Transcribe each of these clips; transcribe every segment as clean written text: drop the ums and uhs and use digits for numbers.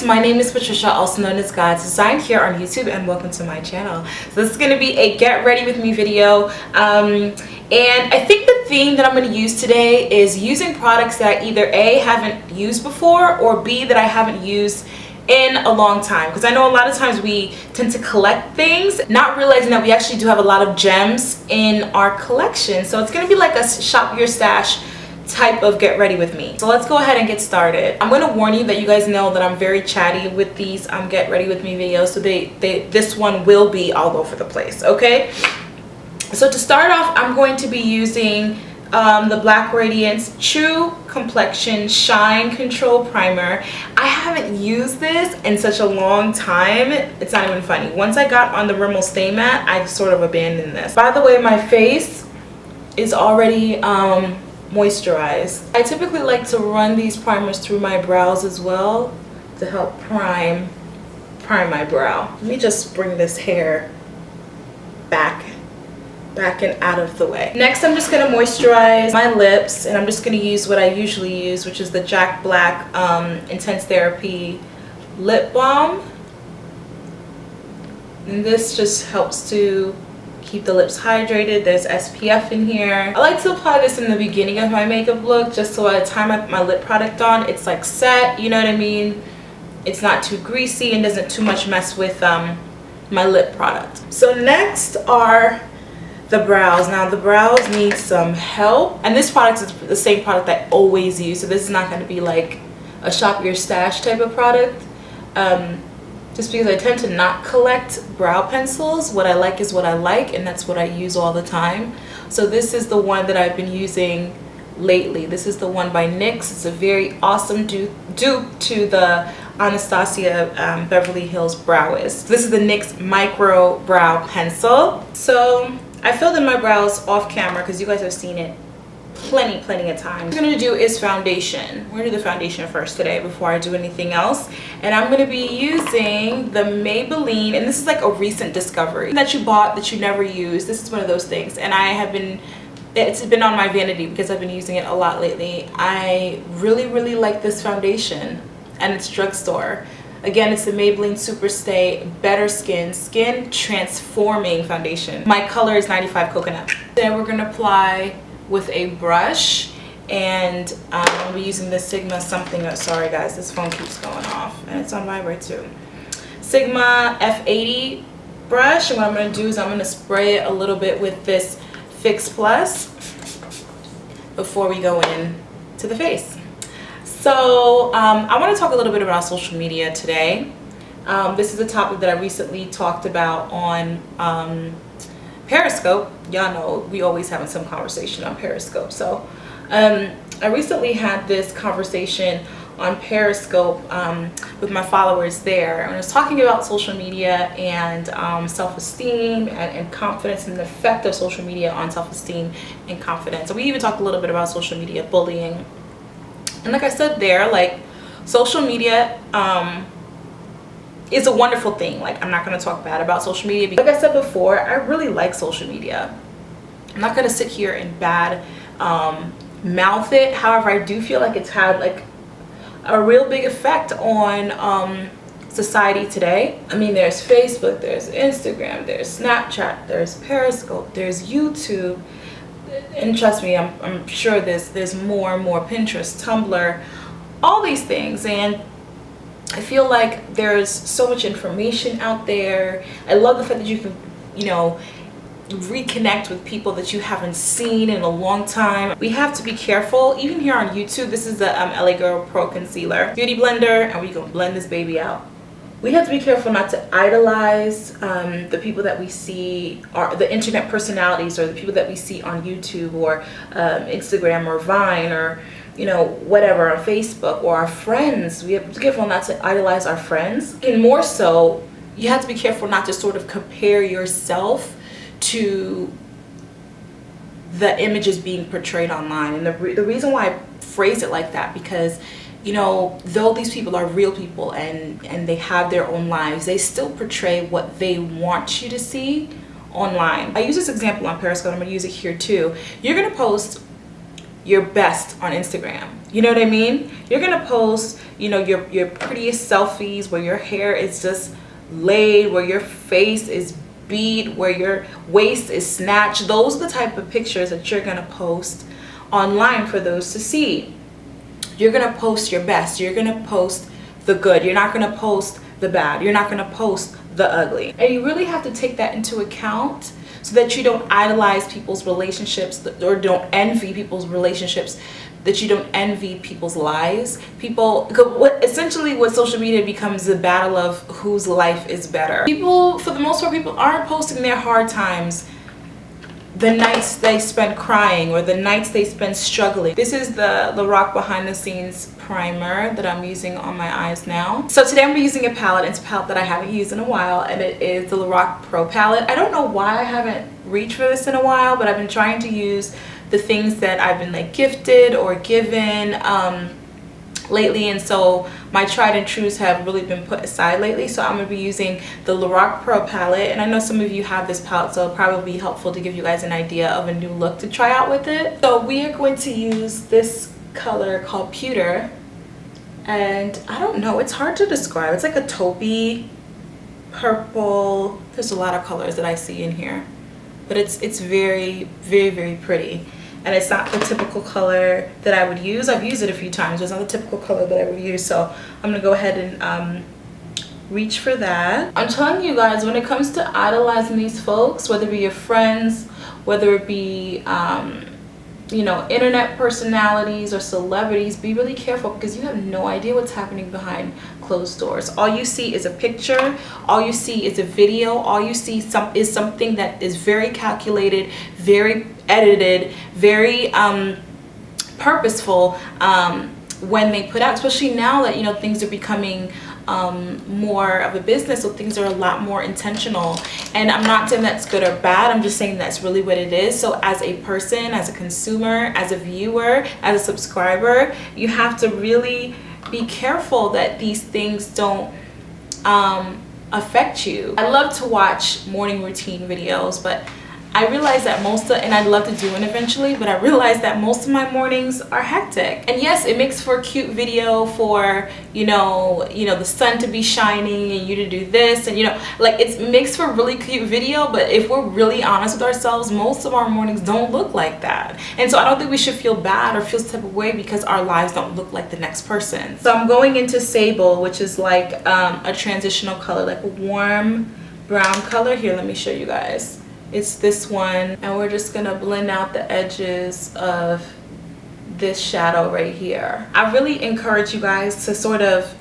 my name is Patricia, also known as Godzdesign, here on YouTube, and welcome to my channel. So this is going to be a get ready with me video, and I think the theme that I'm going to use today is using products that I either A, haven't used before, or B, that I haven't used in a long time, because I know a lot of times we tend to collect things not realizing that we actually do have a lot of gems in our collection. So it's going to be like a shop your stash type of get ready with me. So let's go ahead and get started. I'm going to warn you that you guys know that I'm very chatty with these get ready with me videos, so this one will be all over the place. Okay, so to start off, I'm going to be using the Black Radiance True Complexion Shine Control Primer. I haven't used this in such a long time, it's not even funny. Once I got on the Rimmel Stay Matte, I sort of abandoned this. By the way, my face is already moisturized. I typically like to run these primers through my brows as well to help prime my brow. Let me just bring this hair back and out of the way. Next, I'm just going to moisturize my lips, and I'm just going to use what I usually use, which is the Jack Black Intense Therapy Lip Balm. And this just helps to keep the lips hydrated. There's SPF in here. I like to apply this in the beginning of my makeup look, just so by the time I put my lip product on, it's like set, you know what I mean? It's not too greasy and doesn't too much mess with my lip product. So next are the brows. Now the brows need some help, and this product is the same product I always use, so this is not going to be like a shop your stash type of product, just because I tend to not collect brow pencils. What I like is what I like, and that's what I use all the time. So this is the one that I've been using lately. This is the one by NYX. It's a very awesome dupe to the Anastasia Beverly Hills Brow Wiz. This is the NYX Micro Brow Pencil. So I filled in my brows off camera because you guys have seen it plenty of times. What I'm going to do is foundation. We're going to do the foundation first today before I do anything else. And I'm going to be using the Maybelline, and this is like a recent discovery that you bought that you never used. This is one of those things, and it's been on my vanity because I've been using it a lot lately. I really like this foundation, and it's drugstore. Again, it's the Maybelline Super Stay Better Skin Transforming Foundation. My color is 95 Coconut. Then we're going to apply with a brush, and I'll be using the Sigma something. Sorry guys, this phone keeps going off, and it's on vibrate too. Sigma F80 brush, and what I'm going to do is I'm going to spray it a little bit with this Fix Plus before we go in to the face. So I want to talk a little bit about social media today. This is a topic that I recently talked about on Periscope. Y'all know we always having some conversation on Periscope. So I recently had this conversation on Periscope with my followers there, and I was talking about social media and self-esteem and confidence, and the effect of social media on self-esteem and confidence. So we even talked a little bit about social media bullying. And like I said there, like, social media is a wonderful thing. Like, I'm not going to talk bad about social media because, like I said before, I really like social media. I'm not going to sit here and bad mouth it. However, I do feel like it's had like a real big effect on society today. I mean, there's Facebook, there's Instagram, there's Snapchat, there's Periscope, there's YouTube. And trust me, I'm sure there's more and more, Pinterest, Tumblr, all these things. And I feel like there's so much information out there. I love the fact that you can, you know, reconnect with people that you haven't seen in a long time. We have to be careful, even here on YouTube. This is the LA Girl Pro Concealer Beauty Blender, and we're gonna blend this baby out. We have to be careful not to idolize the people that we see, or the internet personalities, or the people that we see on YouTube or Instagram or Vine, or, you know, whatever, on Facebook, or our friends. We have to be careful not to idolize our friends. And more so, you have to be careful not to sort of compare yourself to the images being portrayed online. And the reason why I phrase it like that, because, you know, though these people are real people and they have their own lives, they still portray what they want you to see online. I use this example on Periscope. I'm going to use it here too. You're going to post your best on Instagram. You know what I mean? You're gonna post, you know, your prettiest selfies where your hair is just laid, where your face is beat, where your waist is snatched. Those are the type of pictures that you're gonna post online for those to see. You're gonna post your best. You're gonna post the good. You're not gonna post the bad. You're not gonna post the ugly. And you really have to take that into account so that you don't idolize people's relationships or don't envy people's relationships, that you don't envy people's lives. Essentially what social media becomes the battle of whose life is better. People, for the most part, people aren't posting their hard times, the nights they spend crying or the nights they spend struggling. This is the Lorac behind the scenes primer that I'm using on my eyes now. So today I'm using a palette. It's a palette that I haven't used in a while, and it is the Lorac Pro palette. I don't know why I haven't reached for this in a while, but I've been trying to use the things that I've been like gifted or given lately, and so my tried and trues have really been put aside lately. So I'm going to be using the Lorac Pro palette, and I know some of you have this palette, so it'll probably be helpful to give you guys an idea of a new look to try out with it. So we are going to use this color called Pewter, and I don't know, it's hard to describe. It's like a taupey purple. There's a lot of colors that I see in here, but it's very, very, very pretty. And it's not the typical color that I would use. I've used it a few times, but it's not the typical color that I would use. So I'm gonna go ahead and reach for that. I'm telling you guys, when it comes to idolizing these folks, whether it be your friends, whether it be you know, internet personalities or celebrities, be really careful, because you have no idea what's happening behind closed doors. All you see is a picture, all you see is a video, all you see is something that is very calculated, very edited, very purposeful when they put out, especially now that, you know, things are becoming more of a business, so things are a lot more intentional. And I'm not saying that's good or bad, I'm just saying that's really what it is. So as a person, as a consumer, as a viewer, as a subscriber, you have to really be careful that these things don't affect you. I love to watch morning routine videos, but I realize that and I'd love to do one eventually, but I realize that most of my mornings are hectic. And yes, it makes for a cute video for, you know, the sun to be shining and you to do this, and, you know, like, it makes for a really cute video, but if we're really honest with ourselves, most of our mornings don't look like that. And so I don't think we should feel bad or feel some type of way because our lives don't look like the next person. So I'm going into Sable, which is like a transitional color, like a warm brown color. Here, let me show you guys. It's this one, and we're just gonna blend out the edges of this shadow right here. I really encourage you guys to sort of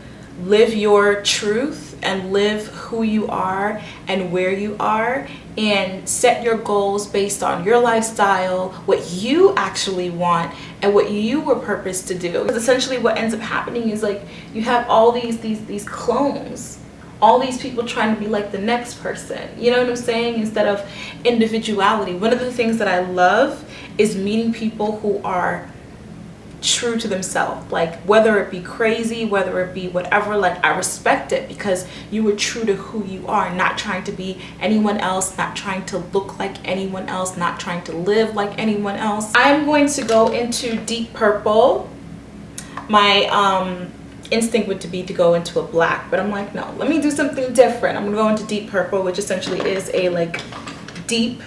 live your truth and live who you are and where you are, and set your goals based on your lifestyle, what you actually want and what you were purposed to do. Because essentially what ends up happening is, like, you have all these clones, all these people trying to be like the next person, you know what I'm saying, instead of individuality. One of the things that I love is meeting people who are true to themselves, like, whether it be crazy, whether it be whatever, like, I respect it because you were true to who you are, not trying to be anyone else, not trying to look like anyone else, not trying to live like anyone else. I'm going to go into deep purple. My instinct would be to go into a black, but I'm like, no, let me do something different. I'm gonna go into deep purple, which essentially is a like deep,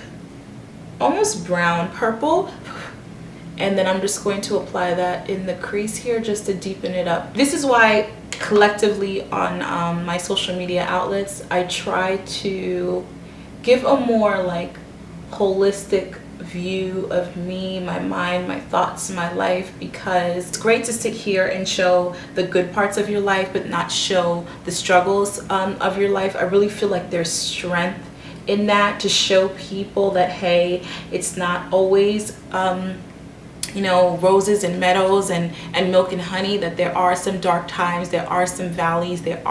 almost brown purple, and then I'm just going to apply that in the crease here just to deepen it up. This is why collectively on my social media outlets I try to give a more like holistic view of me, my mind, my thoughts, my life, because it's great to sit here and show the good parts of your life but not show the struggles of your life. I really feel like there's strength in that, to show people that, hey, it's not always you know, roses and meadows and milk and honey, that there are some dark times, there are some valleys, there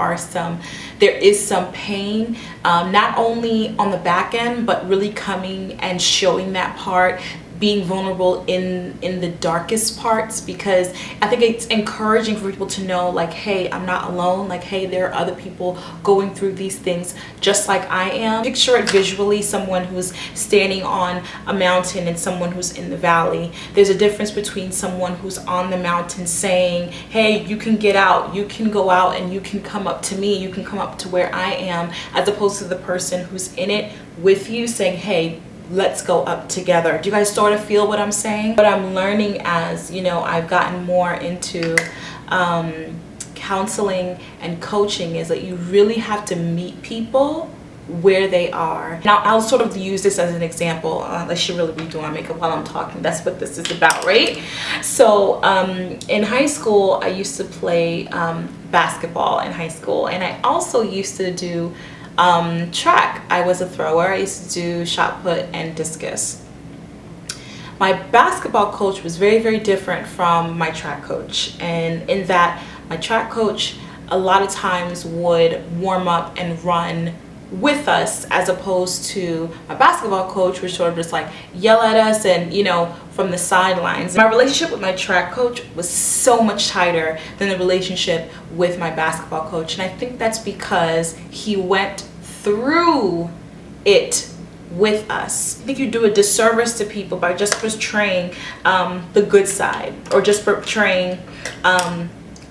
is some pain, not only on the back end, but really coming and showing that part, being vulnerable in the darkest parts, because I think it's encouraging for people to know, like, hey, I'm not alone. Like, hey, there are other people going through these things just like I am. Picture it visually, someone who's standing on a mountain and someone who's in the valley. There's a difference between someone who's on the mountain saying, hey, you can get out, you can go out, and you can come up to me, you can come up to where I am, as opposed to the person who's in it with you saying, hey, let's go up together. Do you guys sort of feel what I'm saying? What I'm learning as, you know, I've gotten more into counseling and coaching is that you really have to meet people where they are. Now I'll sort of use this as an example. I should really be doing my makeup while I'm talking. That's what this is about, right? So in high school, I used to play basketball in high school, and I also used to do track. I was a thrower. I used to do shot put and discus. My basketball coach was very, very different from my track coach, and in that my track coach a lot of times would warm up and run with us, as opposed to my basketball coach, which sort of just like yell at us and, you know, from the sidelines. My relationship with my track coach was so much tighter than the relationship with my basketball coach, and I think that's because he went through it with us. I think you do a disservice to people by just portraying the good side, or just portraying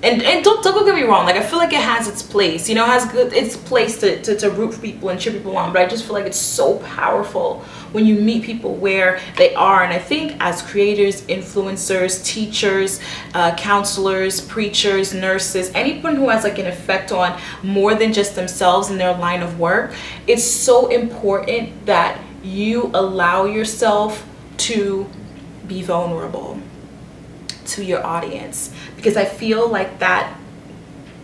and don't get me wrong, like, I feel like it has its place, you know, its place to root for people and cheer people on, but I just feel like it's so powerful when you meet people where they are. And I think as creators, influencers, teachers, counselors, preachers, nurses, anyone who has like an effect on more than just themselves and their line of work, it's so important that you allow yourself to be vulnerable to your audience, because I feel like that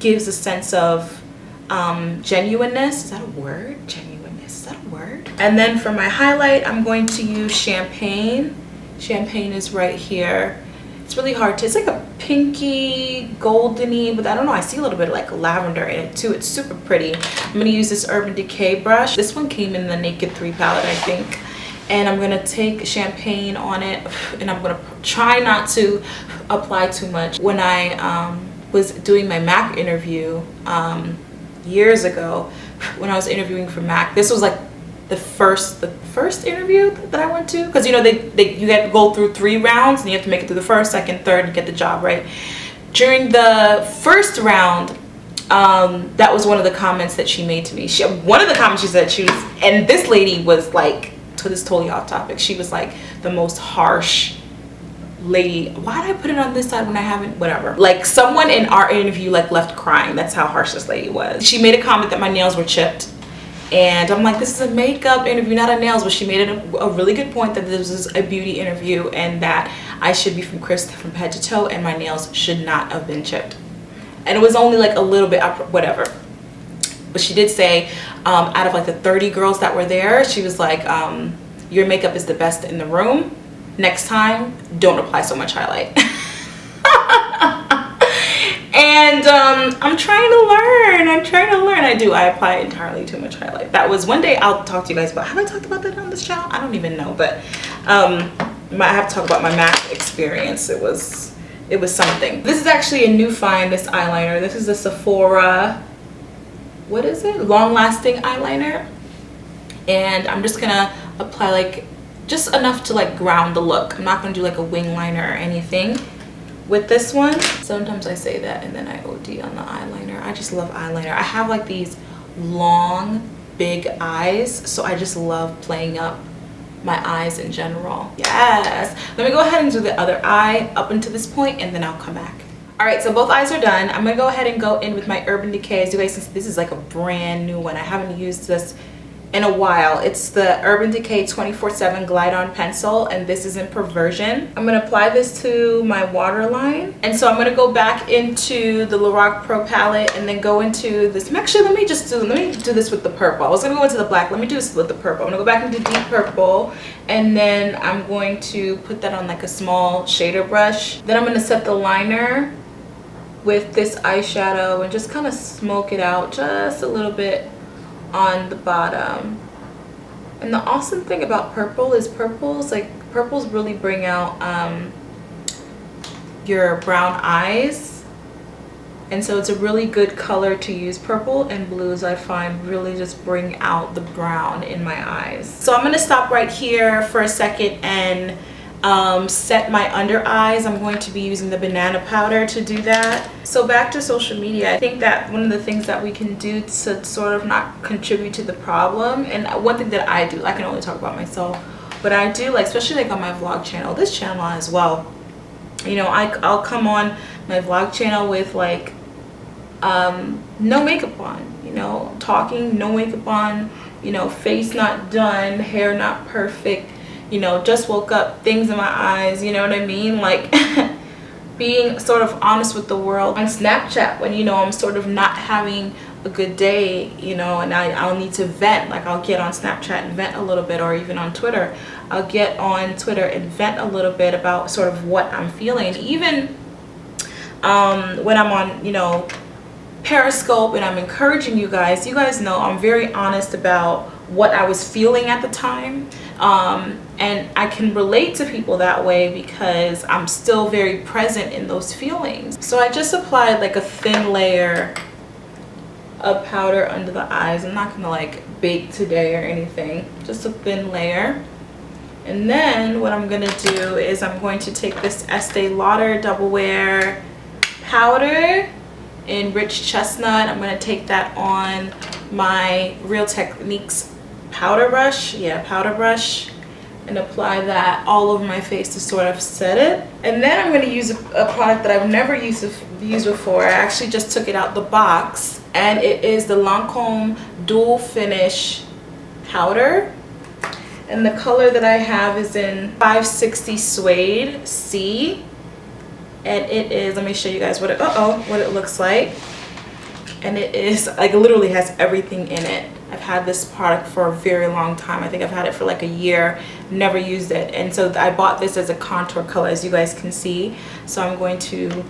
gives a sense of genuineness. Is that a word? Genuineness, is that a word? And then for my highlight, I'm going to use champagne. Champagne is right here. It's really hard to, it's like a pinky goldeny, but I don't know, I see a little bit of like lavender in it too. It's super pretty. I'm gonna use this Urban Decay brush. This one came in the Naked 3 palette, I think. And I'm gonna take champagne on it, and I'm gonna try not to apply too much. When I was doing my MAC interview years ago, when I was interviewing for MAC, this was like the first interview that I went to, because you know you get to go through 3 rounds and you have to make it through the first, second, third, and get the job, right? During the first round, that was one of the comments that she made to me. One of the comments she said, and this lady was like, so this is totally off topic, she was like the most harsh lady. Why did I put it on this side when I haven't? Whatever. Like, someone in our interview like left crying. That's how harsh this lady was. She made a comment that my nails were chipped, and I'm like, this is a makeup interview, not a nails. But she made it a really good point that this was a beauty interview, and that I should be from head to toe, and my nails should not have been chipped. And it was only like a little bit, whatever. But she did say, out of like the 30 girls that were there, she was like, your makeup is the best in the room. Next time, don't apply so much highlight. And I'm trying to learn. I apply entirely too much highlight. That was one day I'll talk to you guys about. Have I talked about that on this channel? I don't even know, but I have to talk about my MAC experience. It was something. This is actually a new find, this eyeliner. This is a Sephora, what is it? Long lasting eyeliner. And I'm just gonna apply like just enough to like ground the look. I'm not gonna do like a wing liner or anything with this one. Sometimes I say that and then I OD on the eyeliner. I just love eyeliner. I have like these long, big eyes, so I just love playing up my eyes in general. Yes. Let me go ahead and do the other eye up until this point, and then I'll come back. All right, so both eyes are done. I'm gonna go ahead and go in with my Urban Decay. As you guys can see, this is like a brand new one. I haven't used this in a while. It's the Urban Decay 24/7 Glide On Pencil, and this is in Perversion. I'm gonna apply this to my waterline, and so I'm gonna go back into the Lorac Pro palette and then go into this. Actually, let me do this with the purple. I was gonna go into the black. Let me do this with the purple. I'm gonna go back into deep purple, and then I'm going to put that on like a small shader brush. Then I'm gonna set the liner with this eyeshadow and just kind of smoke it out just a little bit on the bottom. And the awesome thing about purple is like purples really bring out your brown eyes, and so it's a really good color to use. Purple and blues I find really just bring out the brown in my eyes. So I'm going to stop right here for a second and set my under eyes. I'm going to be using the banana powder to do that. So back to social media, I think that one of the things that we can do to sort of not contribute to the problem, and one thing that I do, I can only talk about myself, but I do, like, especially like on my vlog channel, this channel as well, you know, I'll come on my vlog channel with like no makeup on, you know, talking, no makeup on, you know, face not done, hair not perfect, you know, just woke up, things in my eyes, you know what I mean? Like being sort of honest with the world. On Snapchat, when, you know, I'm sort of not having a good day, you know, and I'll need to vent, like I'll get on Snapchat and vent a little bit, or even on Twitter, I'll get on Twitter and vent a little bit about sort of what I'm feeling. Even when I'm on, you know, Periscope and I'm encouraging you guys know I'm very honest about what I was feeling at the time, and I can relate to people that way because I'm still very present in those feelings. So I just applied like a thin layer of powder under the eyes. I'm not gonna like bake today or anything, just a thin layer. And then what I'm gonna do is I'm going to take this Estee Lauder Double Wear powder in Rich Chestnut. I'm going to take that on my Real Techniques powder brush, powder brush, and apply that all over my face to sort of set it. And then I'm going to use a product that I've never used before. I actually just took it out the box, and it is the Lancome Dual Finish powder. And the color that I have is in 560 Suede C. And it is, let me show you guys what it looks like. And it is like, literally has everything in it. I've had this product for a very long time. I think I've had it for like a year, never used it. And so I bought this as a contour color, as you guys can see. So I'm going to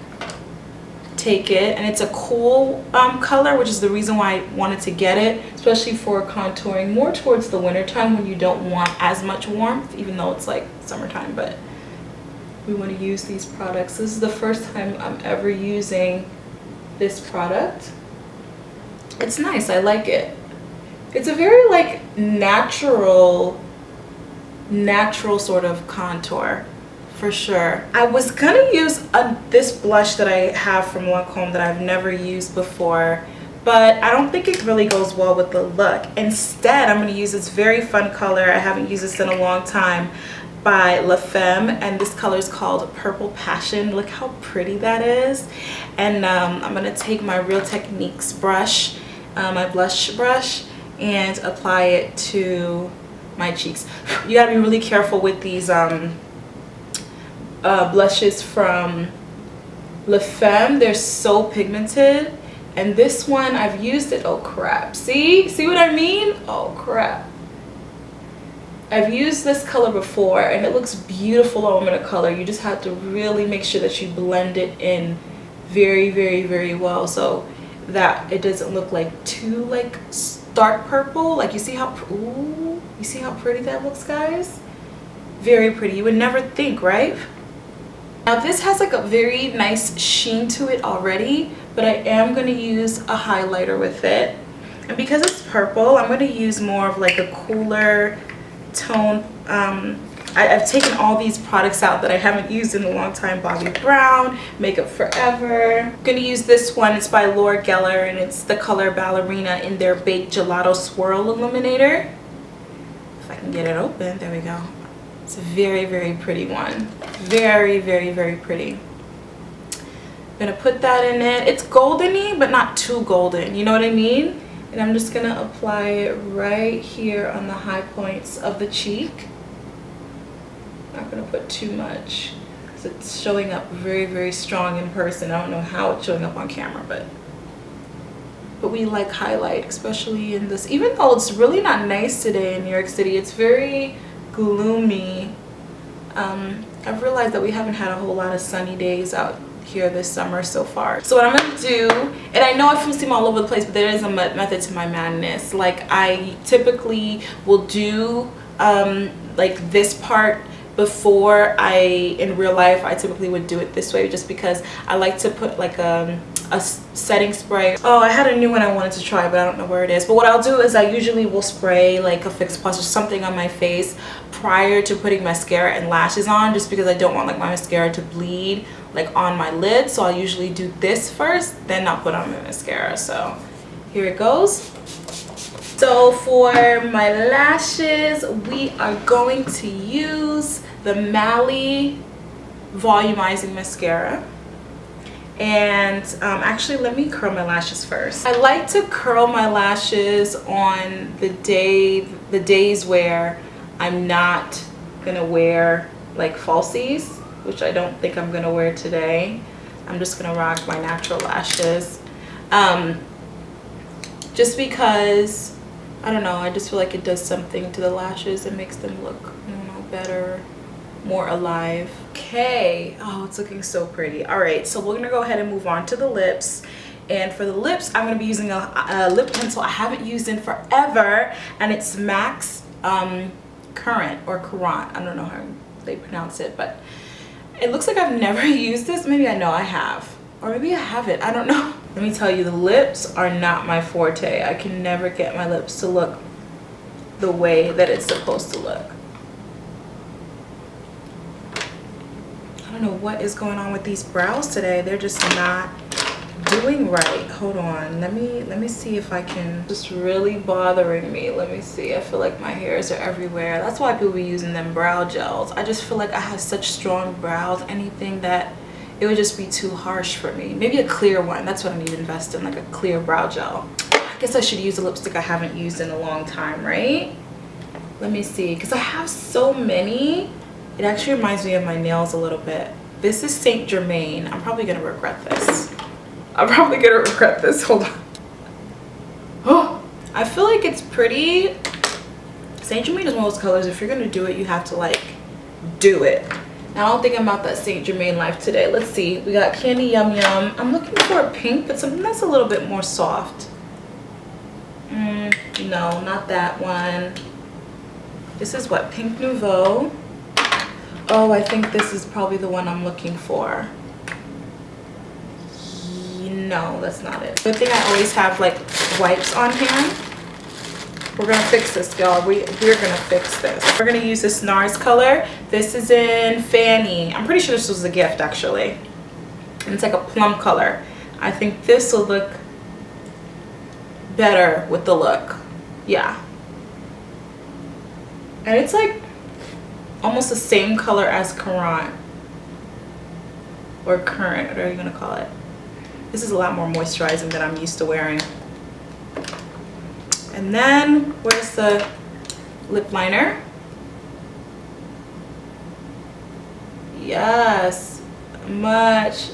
take it, and it's a cool color, which is the reason why I wanted to get it, especially for contouring more towards the winter time when you don't want as much warmth, even though it's like summertime. But we want to use these products. This is the first time I'm ever using this product. It's nice, I like it. It's a very like natural sort of contour, for sure. I was gonna use this blush that I have from Lancome that I've never used before, but I don't think it really goes well with the look. Instead, I'm gonna use this very fun color. I haven't used this in a long time, by La Femme, and this color is called Purple Passion. Look how pretty that is. And I'm gonna take my Real Techniques brush, my blush brush, and apply it to my cheeks. You gotta be really careful with these blushes from La Femme. They're so pigmented, and this one I've used it. Oh crap, see what I mean? Oh crap, I've used this color before and it looks beautiful on women of color. You just have to really make sure that you blend it in very, very, very well, so that it doesn't look like too like dark purple. Like, you see how pretty that looks, guys? Very pretty. You would never think, right? Now this has like a very nice sheen to it already, but I am going to use a highlighter with it. And because it's purple, I'm going to use more of like a cooler tone. I've taken all these products out that I haven't used in a long time. Bobbi Brown, Makeup Forever. I'm going to use this one. It's by Laura Geller, and it's the color Ballerina in their Baked Gelato Swirl Illuminator. If I can get it open, there we go. It's a very, very pretty one. Very, very, very pretty. I'm going to put that in it. It's goldeny, but not too golden. You know what I mean? And I'm just going to apply it right here on the high points of the cheek. Not going to put too much because it's showing up very, very strong in person. I don't know how it's showing up on camera, but we like highlight, especially in this. Even though it's really not nice today in New York City, it's very gloomy. I've realized that we haven't had a whole lot of sunny days out here this summer so far. So what I'm gonna do, and I know I seem all over the place, but there is a method to my madness. Like, I typically will do like this part before. In real life I typically would do it this way just because I like to put like a setting spray. Oh, I had a new one I wanted to try, but I don't know where it is. But what I'll do is I usually will spray like a Fix Plus or something on my face prior to putting mascara and lashes on, just because I don't want like my mascara to bleed like on my lid. So I'll usually do this first, then I'll put on my mascara. So here it goes. So for my lashes, we are going to use the Mally volumizing mascara. And actually, let me curl my lashes first. I like to curl my lashes on the days where I'm not gonna wear like falsies, which I don't think I'm gonna wear today. I'm just gonna rock my natural lashes. Just because, I don't know, I just feel like it does something to the lashes. It makes them look, I don't know, better, more alive. Okay, oh, it's looking so pretty. All right, so we're gonna go ahead and move on to the lips. And for the lips, I'm gonna be using a lip pencil I haven't used in forever, and it's MAC's Currant or Courant. I don't know how they pronounce it, but it looks like I've never used this. Maybe I know I have, or maybe I haven't, I don't know. Let me tell you, the lips are not my forte. I can never get my lips to look the way that it's supposed to look. I don't know what is going on with these brows today. They're just not doing right. Hold on, let me see if I can. Just really bothering me. Let me see. I feel like my hairs are everywhere. That's why people be using them brow gels. I just feel like I have such strong brows. Anything that it would just be too harsh for me. Maybe a clear one. That's what I need to invest in, like a clear brow gel. I guess I should use a lipstick I haven't used in a long time, right? Let me see, because I have so many. It actually reminds me of my nails a little bit. This is Saint Germain. I'm probably gonna regret this. I'm probably gonna regret this. Hold on. Oh, I feel like it's pretty. Saint Germain is one of those colors, if you're gonna do it, you have to like do it. Now, I don't think I'm about that Saint Germain life today. Let's see. We got Candy Yum Yum. I'm looking for a pink, but something that's a little bit more soft. No, not that one. This is what? Pink Nouveau. Oh, I think this is probably the one I'm looking for. No, that's not it. Good thing I always have like wipes on hand. We're gonna fix this, y'all. We're gonna fix this. We're gonna use this NARS color. This is in Fanny. I'm pretty sure this was a gift actually. And it's like a plum color. I think this will look better with the look. Yeah. And it's like almost the same color as Courant or Currant, whatever you're gonna call it. This is a lot more moisturizing than I'm used to wearing. And then where's the lip liner? Yes, much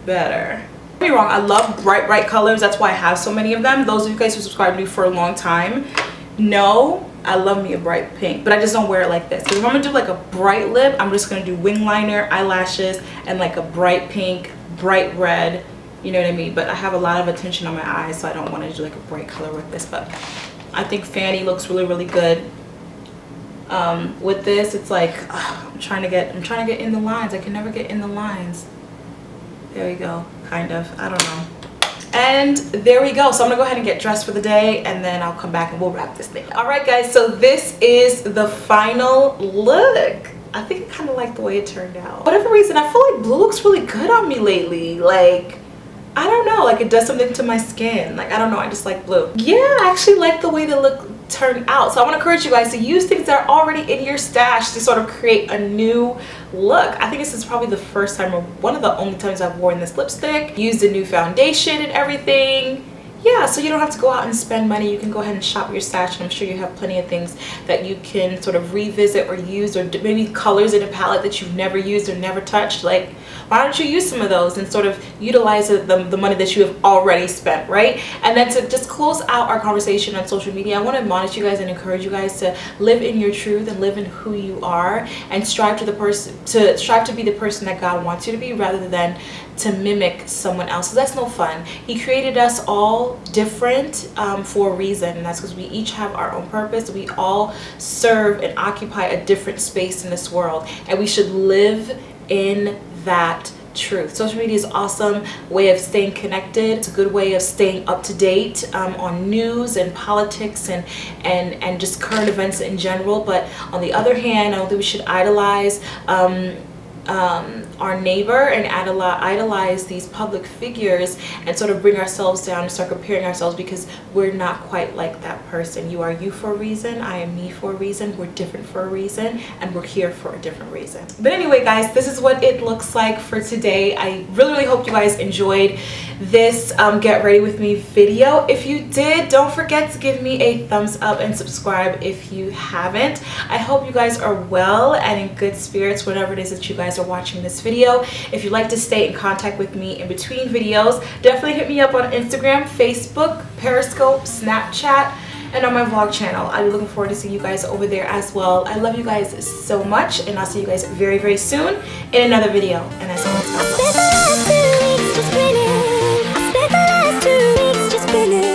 better. Don't get me wrong, I love bright colors. That's why I have so many of them. Those of you guys who subscribed to me for a long time know I love me a bright pink, but I just don't wear it like this. Because if I'm gonna do like a bright lip, I'm just gonna do wing liner, eyelashes, and like a bright pink, bright red, you know what I mean? But I have a lot of attention on my eyes, so I don't want to do like a bright color with this. But I think Fanny looks really good. With this, it's like I'm trying to get in the lines. I can never get in the lines. There we go, kind of. I don't know. And there we go. So I'm gonna go ahead and get dressed for the day, and then I'll come back and we'll wrap this thing. All right, guys. So this is the final look. I think I kind of like the way it turned out. For whatever reason, I feel like blue looks really good on me lately. Like, I don't know, like it does something to my skin. Like, I don't know, I just like blue. Yeah, I actually like the way the look turned out. So I want to encourage you guys to use things that are already in your stash to sort of create a new look. I think this is probably the first time or one of the only times I've worn this lipstick. Used a new foundation and everything. Yeah, so you don't have to go out and spend money. You can go ahead and shop your stash, and I'm sure you have plenty of things that you can sort of revisit or use, or maybe colors in a palette that you've never used or never touched. Like, why don't you use some of those and sort of utilize the money that you have already spent, right? And then to just close out our conversation on social media, I want to admonish you guys and encourage you guys to live in your truth and live in who you are, and strive to be the person that God wants you to be, rather than to mimic someone else. So that's no fun. He created us all different for a reason, and that's because we each have our own purpose. We all serve and occupy a different space in this world, and we should live in that truth. Social media is an awesome way of staying connected. It's a good way of staying up to date on news and politics and just current events in general. But on the other hand, I don't think we should idolize our neighbor and idolize these public figures and sort of bring ourselves down and start comparing ourselves, because we're not quite like that person. You are you for a reason, I am me for a reason, we're different for a reason, and we're here for a different reason. But anyway, guys, this is what it looks like for today. I really hope you guys enjoyed this get ready with me video. If you did, don't forget to give me a thumbs up and subscribe if you haven't. I hope you guys are well and in good spirits whenever it is that you guys are watching this video. If you'd like to stay in contact with me in between videos, definitely hit me up on Instagram, Facebook, Periscope, Snapchat, and on my vlog channel. I'll be looking forward to seeing you guys over there as well. I love you guys so much, and I'll see you guys very soon in another video. And as always, God bless.